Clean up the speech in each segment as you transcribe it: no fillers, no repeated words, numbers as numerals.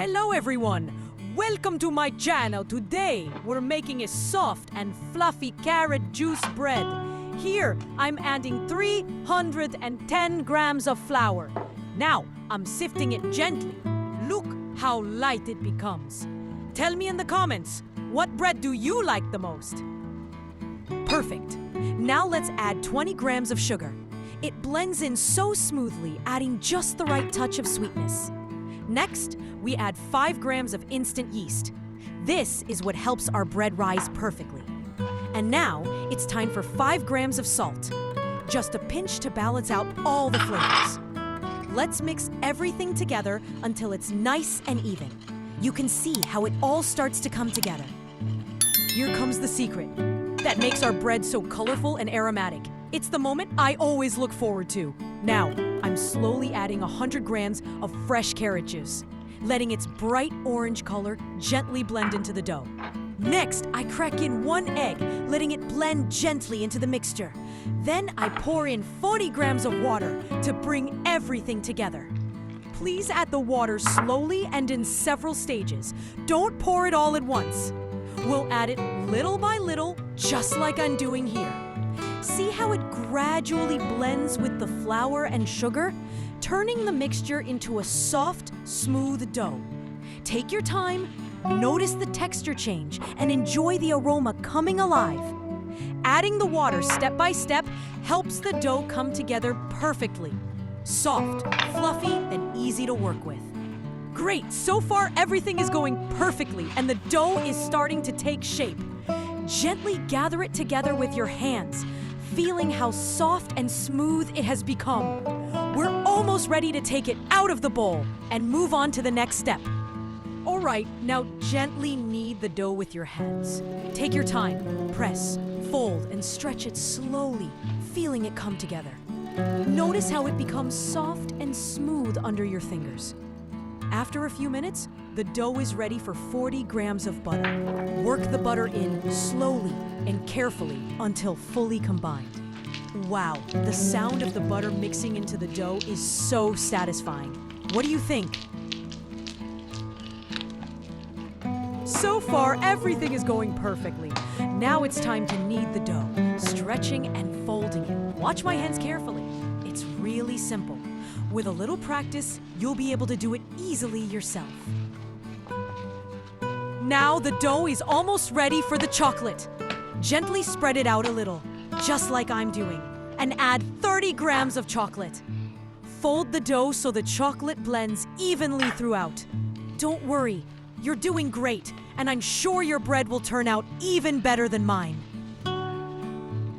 Hello everyone! Welcome to my channel. Today we're making a soft and fluffy carrot juice bread. Here I'm adding 310 grams of flour. Now I'm sifting it gently. Look how light it becomes. Tell me in the comments, what bread do you like the most? Perfect. Now let's add 20 grams of sugar. It blends in so smoothly, adding just the right touch of sweetness. Next, we add 5 grams of instant yeast. This is what helps our bread rise perfectly. And now, it's time for 5 grams of salt. Just a pinch to balance out all the flavors. Let's mix everything together until it's nice and even. You can see how it all starts to come together. Here comes the secret that makes our bread so colorful and aromatic. It's the moment I always look forward to. Now, I'm slowly adding 100 grams of fresh carrot juice, letting its bright orange color gently blend into the dough. Next, I crack in 1 egg, letting it blend gently into the mixture. Then I pour in 40 grams of water to bring everything together. Please add the water slowly and in several stages. Don't pour it all at once. We'll add it little by little, just like I'm doing here. See how it gradually blends with the flour and sugar, turning the mixture into a soft, smooth dough. Take your time, notice the texture change, and enjoy the aroma coming alive. Adding the water step by step helps the dough come together perfectly. Soft, fluffy, and easy to work with. Great, so far everything is going perfectly and the dough is starting to take shape. Gently gather it together with your hands, feeling how soft and smooth it has become. We're almost ready to take it out of the bowl and move on to the next step. All right, now gently knead the dough with your hands. Take your time, press, fold, and stretch it slowly, feeling it come together. Notice how it becomes soft and smooth under your fingers. After a few minutes, the dough is ready for 40 grams of butter. Work the butter in slowly and carefully until fully combined. Wow, the sound of the butter mixing into the dough is so satisfying. What do you think? So far, everything is going perfectly. Now it's time to knead the dough, stretching and folding it. Watch my hands carefully. It's really simple. With a little practice, you'll be able to do it easily yourself. Now the dough is almost ready for the chocolate. Gently spread it out a little, just like I'm doing, and add 30 grams of chocolate. Fold the dough so the chocolate blends evenly throughout. Don't worry, you're doing great, and I'm sure your bread will turn out even better than mine.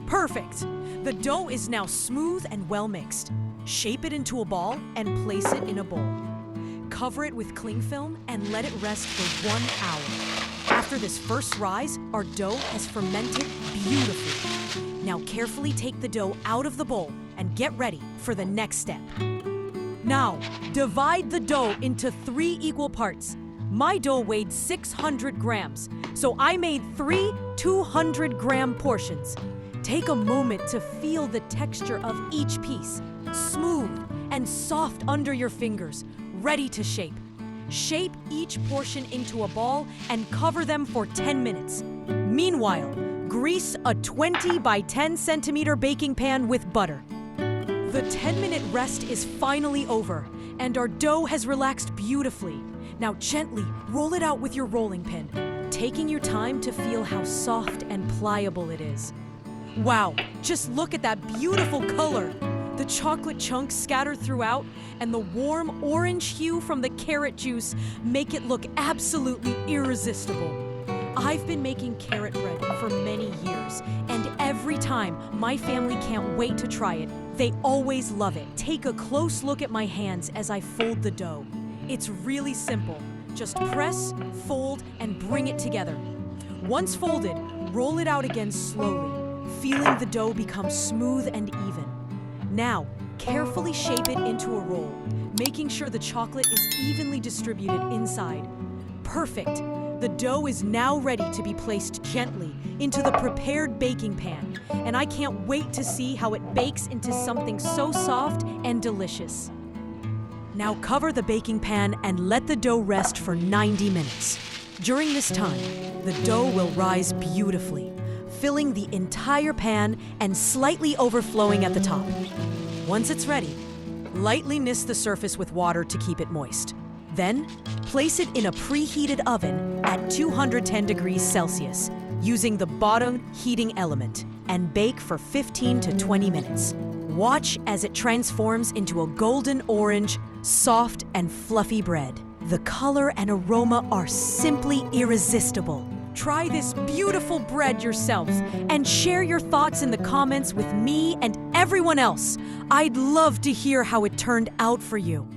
Perfect! The dough is now smooth and well mixed. Shape it into a ball and place it in a bowl. Cover it with cling film and let it rest for 1 hour. After this first rise, our dough has fermented beautifully. Now carefully take the dough out of the bowl and get ready for the next step. Now, divide the dough into 3 equal parts. My dough weighed 600 grams, so I made 3 200-gram portions. Take a moment to feel the texture of each piece. Smooth and soft under your fingers, ready to shape. Shape each portion into a ball and cover them for 10 minutes. Meanwhile, grease a 20 by 10 centimeter baking pan with butter. The 10-minute rest is finally over, and our dough has relaxed beautifully. Now gently roll it out with your rolling pin, taking your time to feel how soft and pliable it is. Wow, just look at that beautiful color. The chocolate chunks scattered throughout and the warm orange hue from the carrot juice make it look absolutely irresistible. I've been making carrot bread for many years, and every time my family can't wait to try it. They always love it. Take a close look at my hands as I fold the dough. It's really simple. Just press, fold, and bring it together. Once folded, roll it out again slowly, feeling the dough become smooth and even. Now, carefully shape it into a roll, making sure the chocolate is evenly distributed inside. Perfect! The dough is now ready to be placed gently into the prepared baking pan, and I can't wait to see how it bakes into something so soft and delicious. Now cover the baking pan and let the dough rest for 90 minutes. During this time, the dough will rise beautifully, filling the entire pan and slightly overflowing at the top. Once it's ready, lightly mist the surface with water to keep it moist. Then, place it in a preheated oven at 210 degrees Celsius, using the bottom heating element, and bake for 15 to 20 minutes. Watch as it transforms into a golden orange, soft and fluffy bread. The color and aroma are simply irresistible. Try this beautiful bread yourselves and share your thoughts in the comments with me and everyone else. I'd love to hear how it turned out for you.